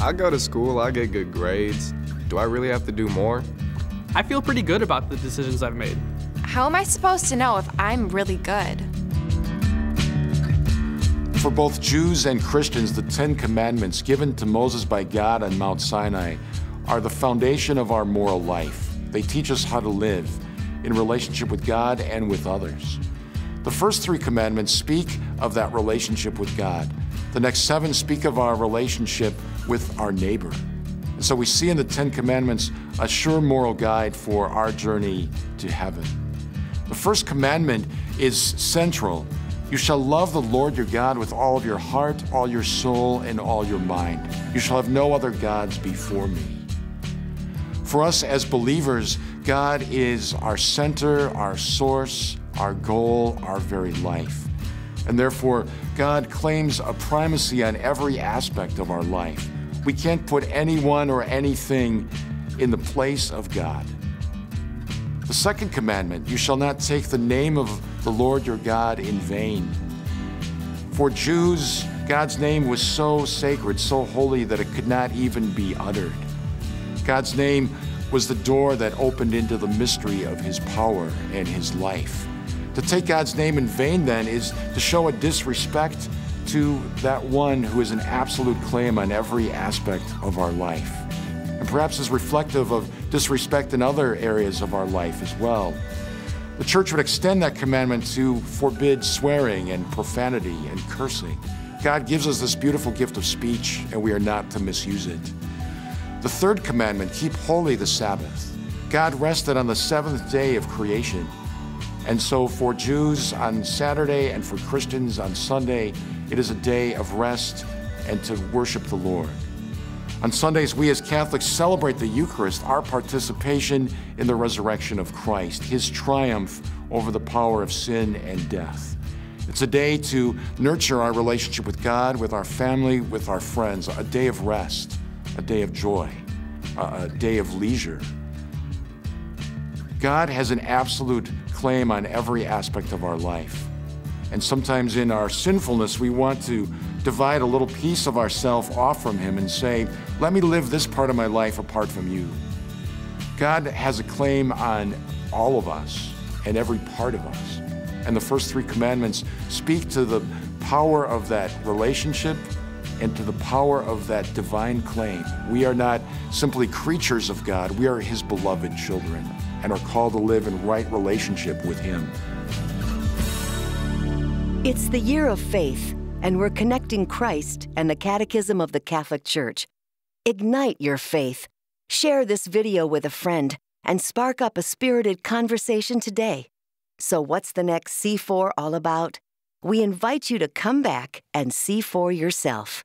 I go to school, I get good grades. Do I really have to do more? I feel pretty good about the decisions I've made. How am I supposed to know if I'm really good? For both Jews and Christians, the 10 Commandments given to Moses by God on Mount Sinai are the foundation of our moral life. They teach us how to live in relationship with God and with others. The first 3 commandments speak of that relationship with God. The next 7 speak of our relationship with our neighbor. And so we see in the 10 Commandments a sure moral guide for our journey to heaven. The first commandment is central. You shall love the Lord your God with all of your heart, all your soul, and all your mind. You shall have no other gods before me. For us as believers, God is our center, our source, our goal, our very life. And therefore, God claims a primacy on every aspect of our life. We can't put anyone or anything in the place of God. The second commandment, you shall not take the name of the Lord your God in vain. For Jews, God's name was so sacred, so holy that it could not even be uttered. God's name was the door that opened into the mystery of his power and his life. To take God's name in vain, then, is to show a disrespect to that one who is an absolute claim on every aspect of our life, and perhaps is reflective of disrespect in other areas of our life as well. The church would extend that commandment to forbid swearing and profanity and cursing. God gives us this beautiful gift of speech, and we are not to misuse it. The third commandment, keep holy the Sabbath. God rested on the 7th day of creation. And so for Jews on Saturday and for Christians on Sunday, it is a day of rest and to worship the Lord. On Sundays, we as Catholics celebrate the Eucharist, our participation in the resurrection of Christ, his triumph over the power of sin and death. It's a day to nurture our relationship with God, with our family, with our friends, a day of rest, a day of joy, a day of leisure. God has an absolute claim on every aspect of our life. And sometimes in our sinfulness, we want to divide a little piece of ourself off from him and say, let me live this part of my life apart from you. God has a claim on all of us and every part of us. And the first 3 commandments speak to the power of that relationship and to the power of that divine claim. We are not simply creatures of God, we are his beloved children and are called to live in right relationship with him. It's the year of faith, and we're connecting Christ and the Catechism of the Catholic Church. Ignite your faith. Share this video with a friend and spark up a spirited conversation today. So what's the next C4 all about? We invite you to come back and see for yourself.